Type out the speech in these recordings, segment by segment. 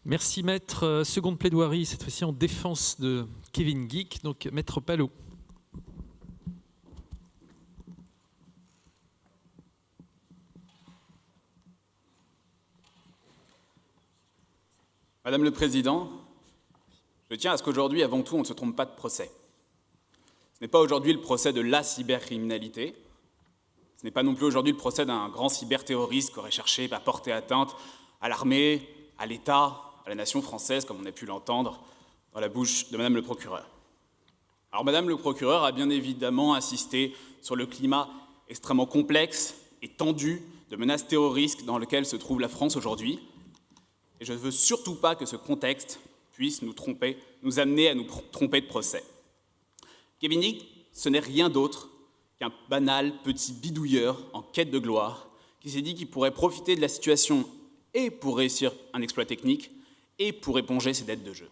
Merci maître. Seconde plaidoirie, cette fois-ci en défense de Kevin Geek. Donc maître Palot. Madame le Président, je tiens à ce qu'aujourd'hui, avant tout, on ne se trompe pas de procès. Ce n'est pas aujourd'hui le procès de la cybercriminalité. Ce n'est pas non plus aujourd'hui le procès d'un grand cyberterroriste qui aurait cherché à porter atteinte à l'armée, à l'État, à la nation française, comme on a pu l'entendre dans la bouche de Madame le procureur. Alors Madame le procureur a bien évidemment insisté sur le climat extrêmement complexe et tendu de menaces terroristes dans lequel se trouve la France aujourd'hui. Et je ne veux surtout pas que ce contexte puisse nous amener à nous tromper de procès. Kevin Geek, ce n'est rien d'autre qu'un banal petit bidouilleur en quête de gloire qui s'est dit qu'il pourrait profiter de la situation et pour réussir un exploit technique et pour éponger ses dettes de jeu.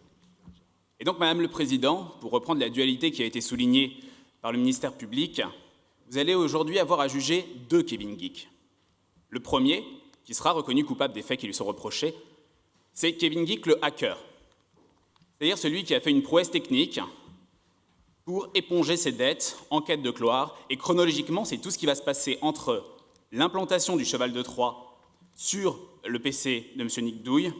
Et donc, Madame le Président, pour reprendre la dualité qui a été soulignée par le ministère public, vous allez aujourd'hui avoir à juger deux Kevin Geek. Le premier, qui sera reconnu coupable des faits qui lui sont reprochés, c'est Kevin Geek le hacker, c'est-à-dire celui qui a fait une prouesse technique pour éponger ses dettes en quête de gloire. Et chronologiquement, c'est tout ce qui va se passer entre l'implantation du cheval de Troie sur le PC de M. Nick Douille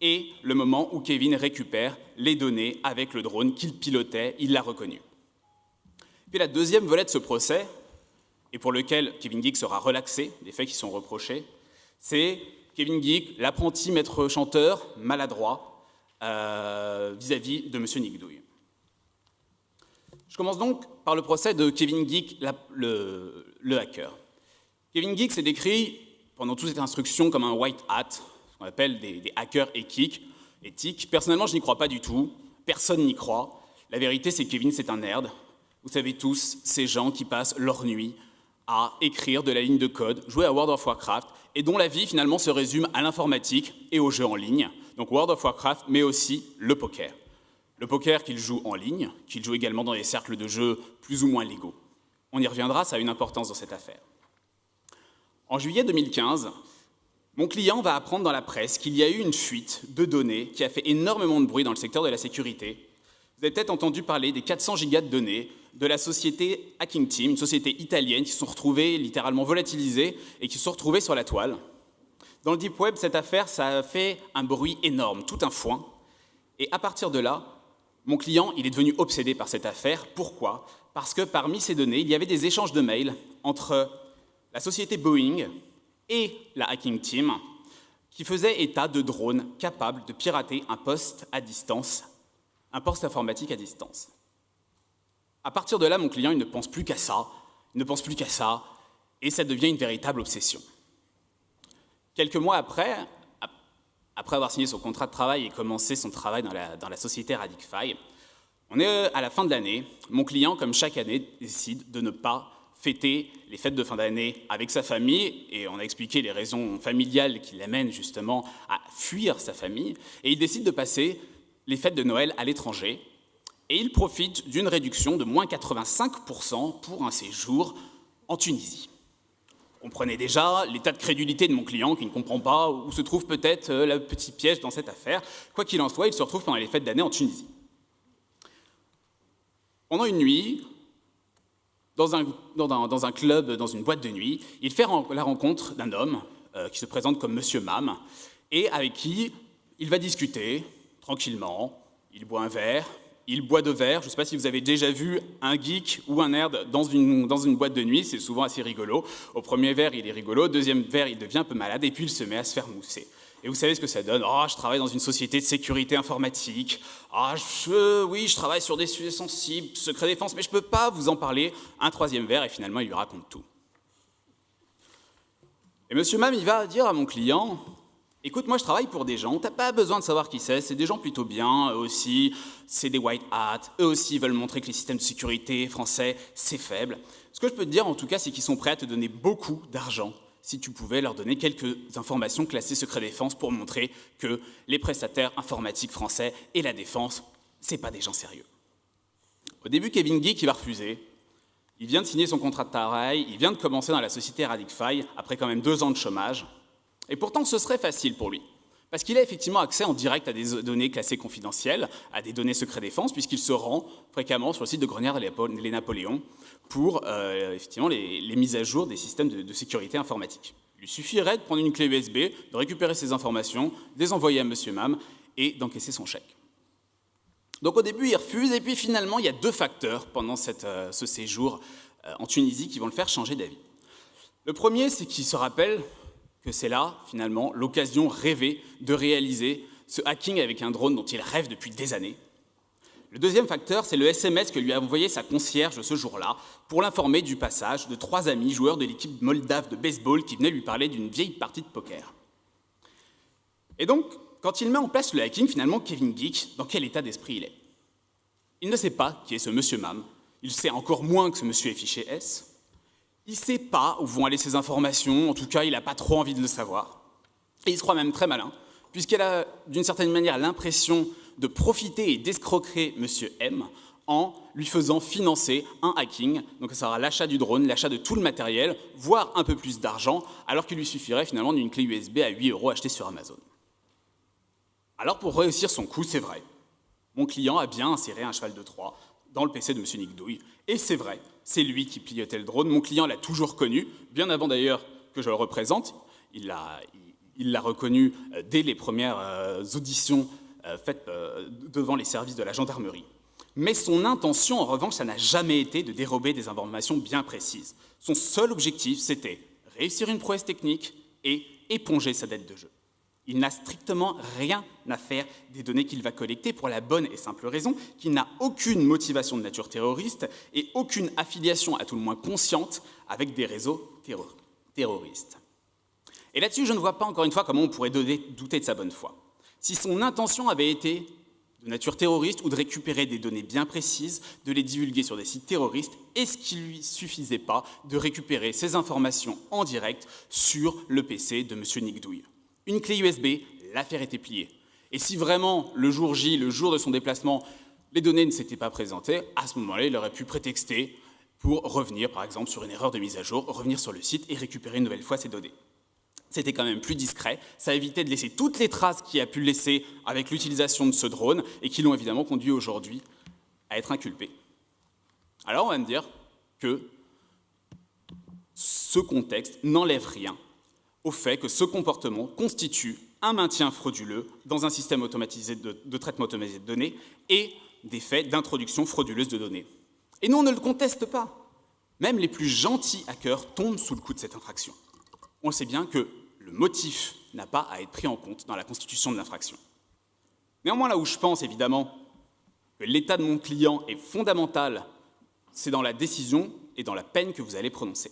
et le moment où Kevin récupère les données avec le drone qu'il pilotait, il l'a reconnu. Puis la deuxième volet de ce procès, et pour lequel Kevin Geek sera relaxé des faits qui sont reprochés, c'est Kevin Geek, l'apprenti maître chanteur maladroit vis-à-vis de M. Nick Douille. Je commence donc par le procès de Kevin Geek, le hacker. Kevin Geek s'est décrit pendant toute cette instruction comme un white hat, ce qu'on appelle des hackers éthiques. Personnellement, je n'y crois pas du tout. Personne n'y croit. La vérité, c'est que Kevin, c'est un nerd. Vous savez tous, ces gens qui passent leur nuit à écrire de la ligne de code, jouer à World of Warcraft, et dont la vie, finalement, se résume à l'informatique et aux jeux en ligne. Donc World of Warcraft, mais aussi le poker. Le poker qu'il joue en ligne, qu'il joue également dans des cercles de jeux plus ou moins légaux. On y reviendra, ça a une importance dans cette affaire. En juillet 2015, mon client va apprendre dans la presse qu'il y a eu une fuite de données qui a fait énormément de bruit dans le secteur de la sécurité. Vous avez peut-être entendu parler des 400 gigas de données de la société Hacking Team, une société italienne qui se sont retrouvées littéralement volatilisées et qui se sont retrouvées sur la toile. Dans le Deep Web, cette affaire, ça a fait un bruit énorme, tout un foin. Et à partir de là, mon client, il est devenu obsédé par cette affaire. Pourquoi ? Parce que parmi ces données, il y avait des échanges de mails entre la société Boeing et la Hacking Team qui faisaient état de drones capables de pirater un poste à distance, un poste informatique à distance. À partir de là, mon client, il ne pense plus qu'à ça, et ça devient une véritable obsession. Quelques mois après avoir signé son contrat de travail et commencé son travail dans la société Radixify, on est à la fin de l'année. Mon client, comme chaque année, décide de ne pas fêter les fêtes de fin d'année avec sa famille, et on a expliqué les raisons familiales qui l'amènent justement à fuir sa famille, et il décide de passer les fêtes de Noël à l'étranger, et il profite d'une réduction de moins 85% pour un séjour en Tunisie. Vous comprenez déjà l'état de crédulité de mon client qui ne comprend pas où se trouve peut-être le petit piège dans cette affaire. Quoi qu'il en soit, il se retrouve pendant les fêtes d'année en Tunisie. Pendant une nuit, dans un club, dans une boîte de nuit, il fait la rencontre d'un homme qui se présente comme Monsieur Mam et avec qui il va discuter tranquillement. Il boit un verre, il boit deux verres. Je ne sais pas si vous avez déjà vu un geek ou un nerd dans une boîte de nuit, c'est souvent assez rigolo. Au premier verre, il est rigolo, au deuxième verre, il devient un peu malade et puis il se met à se faire mousser. Et vous savez ce que ça donne ? « je travaille dans une société de sécurité informatique. Oui, je travaille sur des sujets sensibles, secret défense, mais je ne peux pas vous en parler. » Un troisième verre, et finalement, il lui raconte tout. Et Monsieur Mam, il va dire à mon client, « Écoute, moi, je travaille pour des gens, t'as pas besoin de savoir qui c'est des gens plutôt bien, eux aussi, c'est des white hats, eux aussi veulent montrer que les systèmes de sécurité français, c'est faible. Ce que je peux te dire, en tout cas, c'est qu'ils sont prêts à te donner beaucoup d'argent si tu pouvais leur donner quelques informations classées secret défense pour montrer que les prestataires informatiques français et la défense, c'est pas des gens sérieux. » Au début, Kevin Geek, il va refuser. Il vient de signer son contrat de travail, il vient de commencer dans la société Radixify, après quand même 2 ans de chômage. Et pourtant, ce serait facile pour lui. Parce qu'il a effectivement accès en direct à des données classées confidentielles, à des données secret défense, puisqu'il se rend fréquemment sur le site de Grenier les Napoléons pour effectivement les mises à jour des systèmes de sécurité informatique. Il lui suffirait de prendre une clé USB, de récupérer ces informations, de les envoyer à M. Mam et d'encaisser son chèque. Donc au début, il refuse, et puis finalement, il y a 2 facteurs pendant ce séjour en Tunisie qui vont le faire changer d'avis. Le premier, c'est qu'il se rappelle que c'est là, finalement, l'occasion rêvée de réaliser ce hacking avec un drone dont il rêve depuis des années. Le deuxième facteur, c'est le SMS que lui a envoyé sa concierge ce jour-là pour l'informer du passage de 3 amis joueurs de l'équipe moldave de baseball qui venaient lui parler d'une vieille partie de poker. Et donc, quand il met en place le hacking, finalement, Kevin Geek, dans quel état d'esprit il est? Il ne sait pas qui est ce monsieur Mam, il sait encore moins que ce monsieur est fiché S, il ne sait pas où vont aller ces informations, en tout cas, il n'a pas trop envie de le savoir. Et il se croit même très malin, puisqu'il a, d'une certaine manière, l'impression de profiter et d'escroquer monsieur M en lui faisant financer un hacking, donc ça sera l'achat du drone, l'achat de tout le matériel, voire un peu plus d'argent, alors qu'il lui suffirait finalement d'une clé USB à 8 € achetée sur Amazon. Alors pour réussir son coup, c'est vrai, mon client a bien inséré un cheval de Troie dans le PC de M. Nicdouille, et c'est vrai, c'est lui qui pilotait le drone, mon client l'a toujours connu, bien avant d'ailleurs que je le représente, il l'a reconnu dès les premières auditions faites devant les services de la gendarmerie. Mais son intention, en revanche, ça n'a jamais été de dérober des informations bien précises. Son seul objectif, c'était réussir une prouesse technique et éponger sa dette de jeu. Il n'a strictement rien à faire des données qu'il va collecter pour la bonne et simple raison qu'il n'a aucune motivation de nature terroriste et aucune affiliation, à tout le moins consciente, avec des réseaux terroristes. Et là-dessus, je ne vois pas encore une fois comment on pourrait douter de sa bonne foi. Si son intention avait été de nature terroriste ou de récupérer des données bien précises, de les divulguer sur des sites terroristes, est-ce qu'il ne lui suffisait pas de récupérer ces informations en direct sur le PC de M. Nicdouille? Une clé USB, l'affaire était pliée. Et si vraiment, le jour J, le jour de son déplacement, les données ne s'étaient pas présentées, à ce moment-là, il aurait pu prétexter pour revenir, par exemple, sur une erreur de mise à jour, revenir sur le site et récupérer une nouvelle fois ces données. C'était quand même plus discret, ça évitait de laisser toutes les traces qu'il a pu laisser avec l'utilisation de ce drone et qui l'ont évidemment conduit aujourd'hui à être inculpé. Alors on va me dire que ce contexte n'enlève rien au fait que ce comportement constitue un maintien frauduleux dans un système automatisé de traitement automatisé de données et des faits d'introduction frauduleuse de données. Et nous, on ne le conteste pas. Même les plus gentils hackers tombent sous le coup de cette infraction. On sait bien que le motif n'a pas à être pris en compte dans la constitution de l'infraction. Néanmoins, là où je pense évidemment que l'état de mon client est fondamental, c'est dans la décision et dans la peine que vous allez prononcer.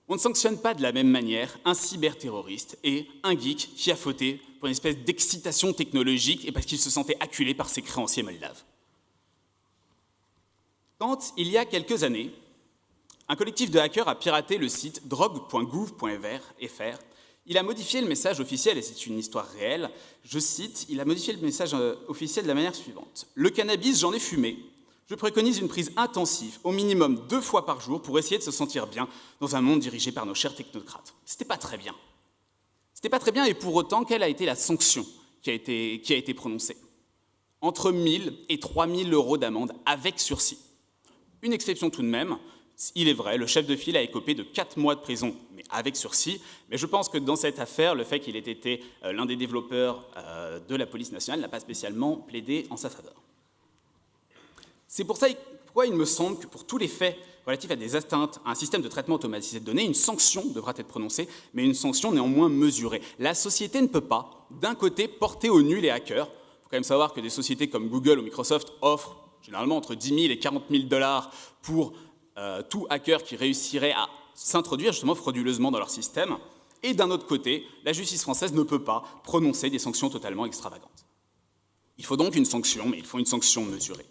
On ne sanctionne pas de la même manière un cyberterroriste et un geek qui a fauté pour une espèce d'excitation technologique et parce qu'il se sentait acculé par ses créanciers moldaves. Quand, il y a quelques années, un collectif de hackers a piraté le site drogue.gouv.fr, il a modifié le message officiel, et c'est une histoire réelle, je cite, il a modifié le message officiel de la manière suivante. « Le cannabis, j'en ai fumé. Je préconise une prise intensive, au minimum 2 fois par jour, pour essayer de se sentir bien dans un monde dirigé par nos chers technocrates. » C'était pas très bien. C'était pas très bien, et pour autant, quelle a été la sanction qui a été prononcée? Entre 1 000 et 3 000 € d'amende avec sursis. Une exception tout de même, il est vrai, le chef de file a écopé de 4 mois de prison, mais avec sursis. Mais je pense que dans cette affaire, le fait qu'il ait été l'un des développeurs de la police nationale n'a pas spécialement plaidé en sa faveur. C'est pourquoi il me semble que pour tous les faits relatifs à des atteintes à un système de traitement automatisé de données, une sanction devra être prononcée, mais une sanction néanmoins mesurée. La société ne peut pas, d'un côté, porter au nu les hackers. Il faut quand même savoir que des sociétés comme Google ou Microsoft offrent généralement entre 10 000 et 40 000 $ pour tout hacker qui réussirait à s'introduire justement frauduleusement dans leur système. Et d'un autre côté, la justice française ne peut pas prononcer des sanctions totalement extravagantes. Il faut donc une sanction, mais il faut une sanction mesurée.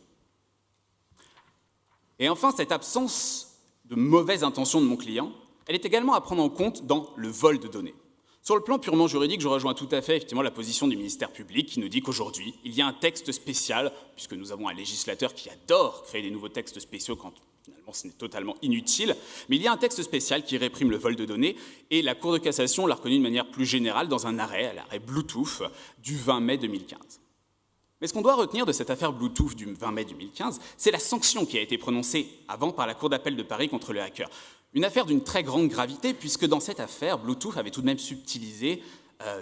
Et enfin, cette absence de mauvaise intention de mon client, elle est également à prendre en compte dans le vol de données. Sur le plan purement juridique, je rejoins tout à fait effectivement la position du ministère public qui nous dit qu'aujourd'hui, il y a un texte spécial, puisque nous avons un législateur qui adore créer des nouveaux textes spéciaux quand Finalement, ce n'est totalement inutile, mais il y a un texte spécial qui réprime le vol de données, et la Cour de cassation l'a reconnu de manière plus générale dans un arrêt, l'arrêt Bluetooth du 20 mai 2015. Mais ce qu'on doit retenir de cette affaire Bluetooth du 20 mai 2015, c'est la sanction qui a été prononcée avant par la Cour d'appel de Paris contre le hacker. Une affaire d'une très grande gravité, puisque dans cette affaire, Bluetooth avait tout de même subtilisé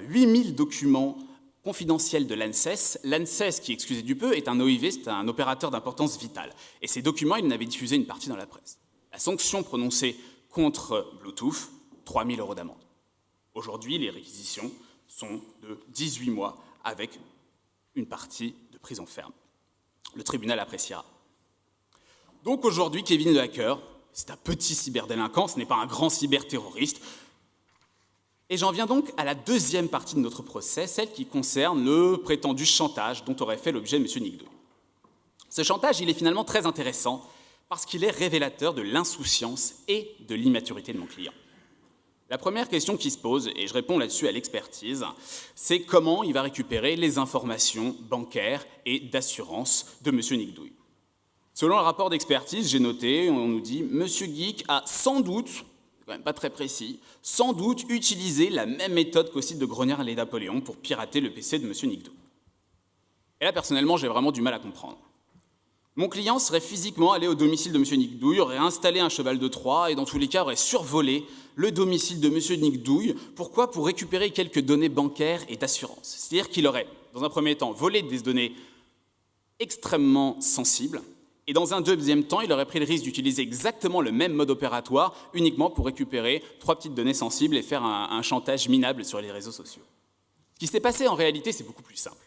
8000 documents confidentiels de l'ANSES. L'ANSES, qui, excusez du peu, est un OIV, c'est un opérateur d'importance vitale. Et ces documents, il en avait diffusé une partie dans la presse. La sanction prononcée contre Bluetooth, 3 000 € d'amende. Aujourd'hui, les réquisitions sont de 18 mois avec une partie de prison ferme. Le tribunal appréciera. Donc aujourd'hui, Kevin le hacker, c'est un petit cyberdélinquant, ce n'est pas un grand cyberterroriste. Et j'en viens donc à la deuxième partie de notre procès, celle qui concerne le prétendu chantage dont aurait fait l'objet M. Nick Douille. Ce chantage, il est finalement très intéressant parce qu'il est révélateur de l'insouciance et de l'immaturité de mon client. La première question qui se pose, et je réponds là-dessus à l'expertise, c'est comment il va récupérer les informations bancaires et d'assurance de M. Nick Douille. Selon le rapport d'expertise, j'ai noté, on nous dit « M. Geek a sans doute », quand même pas très précis, « sans doute utilisé la même méthode qu'au site de Grognard et Napoléon pour pirater le PC de M. Nick Douille ». Et là, personnellement, j'ai vraiment du mal à comprendre. Mon client serait physiquement allé au domicile de M. Nick Douille, aurait installé un cheval de Troie et dans tous les cas aurait survolé le domicile de M. Nick Douille. Pourquoi ? Pour récupérer quelques données bancaires et d'assurance. C'est-à-dire qu'il aurait, dans un premier temps, volé des données extrêmement sensibles et dans un deuxième temps, il aurait pris le risque d'utiliser exactement le même mode opératoire uniquement pour récupérer 3 petites données sensibles et faire un chantage minable sur les réseaux sociaux. Ce qui s'est passé en réalité, c'est beaucoup plus simple.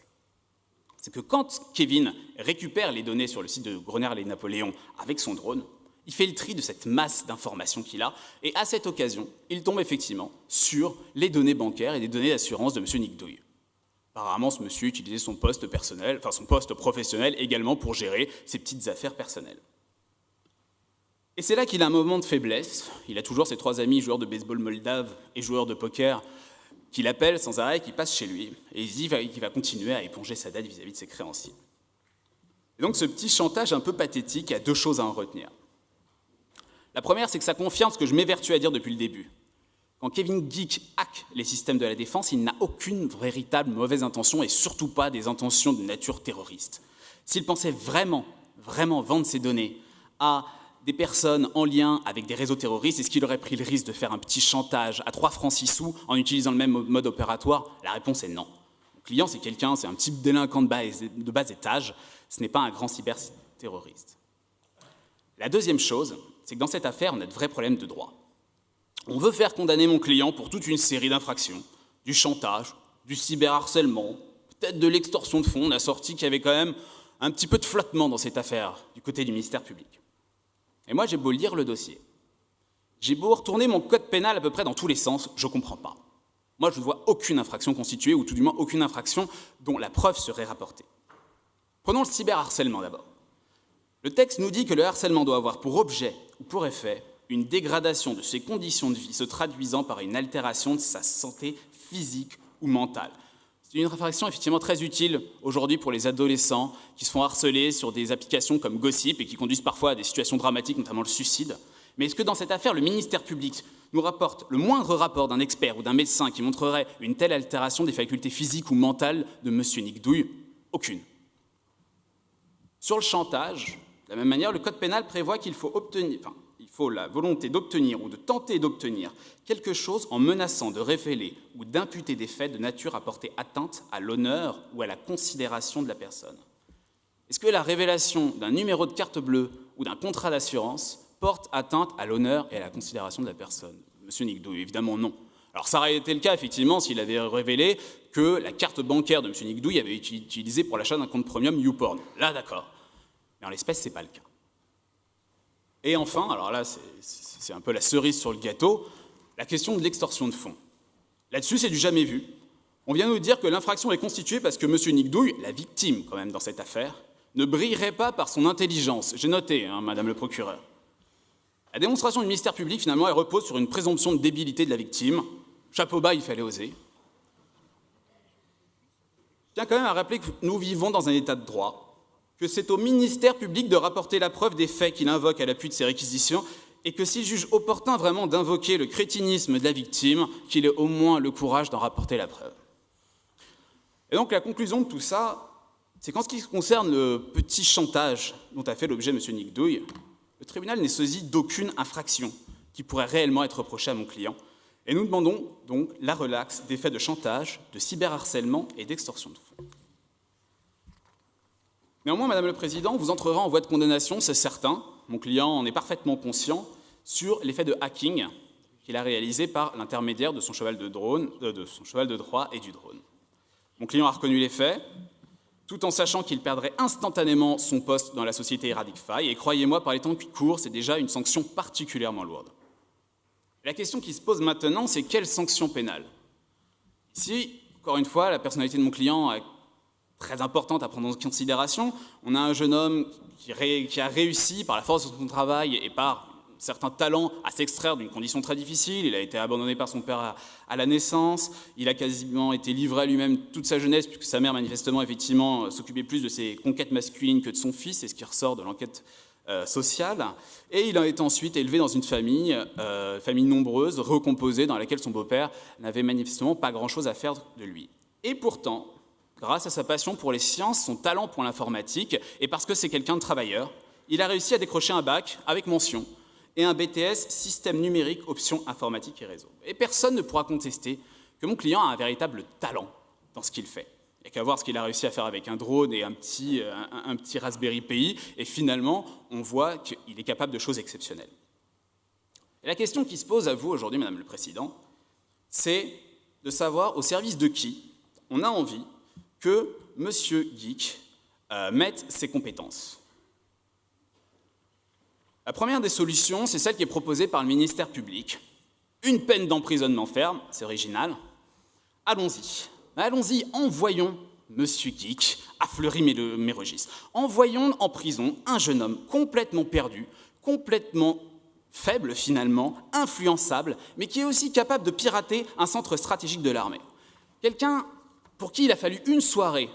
C'est que quand Kevin récupère les données sur le site de Grognard et Napoléon avec son drone, il fait le tri de cette masse d'informations qu'il a, et à cette occasion, il tombe effectivement sur les données bancaires et les données d'assurance de M. Nick Douille. Apparemment, ce monsieur utilisait son poste personnel, enfin son poste professionnel également pour gérer ses petites affaires personnelles. Et c'est là qu'il a un moment de faiblesse. Il a toujours ses 3 amis joueurs de baseball moldave et joueurs de poker qui l'appellent sans arrêt, qui passent chez lui, et il se dit qu'il va continuer à éponger sa dette vis-à-vis de ses créanciers. Et donc ce petit chantage un peu pathétique a 2 choses à en retenir. La première, c'est que ça confirme ce que je m'évertue à dire depuis le début. Quand Kevin Geek hack les systèmes de la défense, il n'a aucune véritable mauvaise intention et surtout pas des intentions de nature terroriste. S'il pensait vraiment vendre ses données à des personnes en lien avec des réseaux terroristes, est-ce qu'il aurait pris le risque de faire un petit chantage à 3 francs 6 sous en utilisant le même mode opératoire ? La réponse est non. Le client, c'est quelqu'un, c'est un petit délinquant de bas étage, ce n'est pas un grand cyberterroriste. La deuxième chose, c'est que dans cette affaire, on a de vrais problèmes de droit. On veut faire condamner mon client pour toute une série d'infractions, du chantage, du cyberharcèlement, peut-être de l'extorsion de fonds. On a sorti qu'il y avait quand même un petit peu de flottement dans cette affaire du côté du ministère public. Et moi, j'ai beau lire le dossier, j'ai beau retourner mon code pénal à peu près dans tous les sens, je ne comprends pas. Moi, je ne vois aucune infraction constituée, ou tout du moins aucune infraction dont la preuve serait rapportée. Prenons le cyberharcèlement d'abord. Le texte nous dit que le harcèlement doit avoir pour objet ou pour effet une dégradation de ses conditions de vie se traduisant par une altération de sa santé physique ou mentale. C'est une infraction effectivement très utile aujourd'hui pour les adolescents qui se font harceler sur des applications comme Gossip et qui conduisent parfois à des situations dramatiques, notamment le suicide. Mais est-ce que dans cette affaire, le ministère public nous rapporte le moindre rapport d'un expert ou d'un médecin qui montrerait une telle altération des facultés physiques ou mentales de M. Nick Douille ? Aucune. Sur le chantage, de la même manière, le Code pénal prévoit qu'il faut la volonté d'obtenir ou de tenter d'obtenir quelque chose en menaçant de révéler ou d'imputer des faits de nature à porter atteinte à l'honneur ou à la considération de la personne. Est-ce que la révélation d'un numéro de carte bleue ou d'un contrat d'assurance porte atteinte à l'honneur et à la considération de la personne ? Monsieur Nick Douille, évidemment non. Alors ça aurait été le cas, effectivement, s'il avait révélé que la carte bancaire de M. Nick Douille avait été utilisée pour l'achat d'un compte premium YouPorn. Là, d'accord. Mais en l'espèce, ce n'est pas le cas. Et enfin, alors là, c'est un peu la cerise sur le gâteau, la question de l'extorsion de fonds. Là-dessus, c'est du jamais vu. On vient nous dire que l'infraction est constituée parce que M. Nick Douille, la victime quand même dans cette affaire, ne brillerait pas par son intelligence. J'ai noté, Madame le procureur. La démonstration du ministère public, finalement, elle repose sur une présomption de débilité de la victime. Chapeau bas, il fallait oser. Je tiens quand même à rappeler que nous vivons dans un état de droit, que c'est au ministère public de rapporter la preuve des faits qu'il invoque à l'appui de ses réquisitions, et que s'il juge opportun vraiment d'invoquer le crétinisme de la victime, qu'il ait au moins le courage d'en rapporter la preuve. Et donc la conclusion de tout ça, c'est qu'en ce qui concerne le petit chantage dont a fait l'objet M. Nick Douille, le tribunal n'est saisi d'aucune infraction qui pourrait réellement être reprochée à mon client, et nous demandons donc la relaxe des faits de chantage, de cyberharcèlement et d'extorsion de fonds. Néanmoins, Madame le Président, vous entrerez en voie de condamnation, c'est certain, mon client en est parfaitement conscient, sur les faits de hacking qu'il a réalisés par l'intermédiaire de son cheval de droit et du drone. Mon client a reconnu les faits, tout en sachant qu'il perdrait instantanément son poste dans la société Radicfy, et croyez-moi, par les temps qui courent, c'est déjà une sanction particulièrement lourde. La question qui se pose maintenant, c'est quelle sanction pénale? Ici, encore une fois, la personnalité de mon client est très importante à prendre en considération. On a un jeune homme qui a réussi, par la force de son travail et par certains talents, à s'extraire d'une condition très difficile. Il a été abandonné par son père à la naissance. Il a quasiment été livré à lui-même toute sa jeunesse, puisque sa mère, manifestement, effectivement, s'occupait plus de ses conquêtes masculines que de son fils, c'est ce qui ressort de l'enquête sociale. Et il a été ensuite élevé dans une famille nombreuse, recomposée, dans laquelle son beau-père n'avait manifestement pas grand-chose à faire de lui. Et pourtant, grâce à sa passion pour les sciences, son talent pour l'informatique, et parce que c'est quelqu'un de travailleur, il a réussi à décrocher un bac avec mention et un BTS système numérique option informatique et réseau. Et personne ne pourra contester que mon client a un véritable talent dans ce qu'il fait. Il n'y a qu'à voir ce qu'il a réussi à faire avec un drone et un petit Raspberry Pi, et finalement, on voit qu'il est capable de choses exceptionnelles. Et la question qui se pose à vous aujourd'hui, Madame le Président, c'est de savoir au service de qui on a envie que M. Geek mette ses compétences. La première des solutions, c'est celle qui est proposée par le ministère public. Une peine d'emprisonnement ferme, c'est original. Allons-y. Allons-y, envoyons M. Geek à Fleury-Mérogis. Envoyons en prison un jeune homme complètement perdu, complètement faible finalement, influençable, mais qui est aussi capable de pirater un centre stratégique de l'armée. Quelqu'un pour qui il a fallu une soirée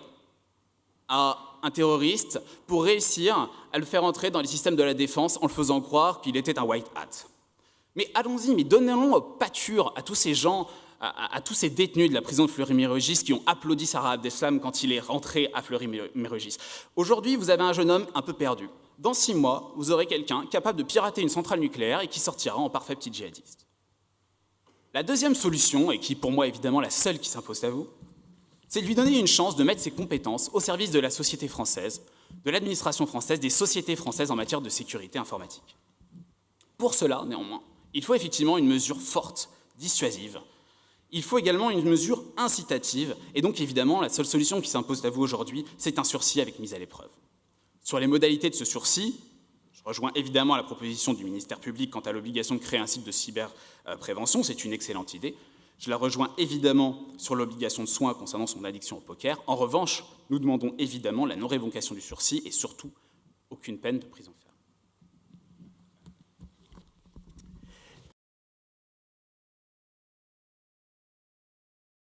à un terroriste pour réussir à le faire entrer dans les systèmes de la défense en le faisant croire qu'il était un white hat. Mais allons-y, mais donnons pâture à tous ces gens, à tous ces détenus de la prison de Fleury-Mérogis qui ont applaudi Sarah Abdeslam quand il est rentré à Fleury-Mérogis. Aujourd'hui, vous avez un jeune homme un peu perdu. Dans 6 mois, vous aurez quelqu'un capable de pirater une centrale nucléaire et qui sortira en parfait petit djihadiste. La deuxième solution, et qui pour moi est évidemment la seule qui s'impose à vous, c'est de lui donner une chance de mettre ses compétences au service de la société française, de l'administration française, des sociétés françaises en matière de sécurité informatique. Pour cela, néanmoins, il faut effectivement une mesure forte, dissuasive. Il faut également une mesure incitative, et donc évidemment, la seule solution qui s'impose à vous aujourd'hui, c'est un sursis avec mise à l'épreuve. Sur les modalités de ce sursis, je rejoins évidemment la proposition du ministère public quant à l'obligation de créer un site de cyberprévention, c'est une excellente idée. Je la rejoins évidemment sur l'obligation de soins concernant son addiction au poker. En revanche, nous demandons évidemment la non-révocation du sursis et surtout aucune peine de prison ferme.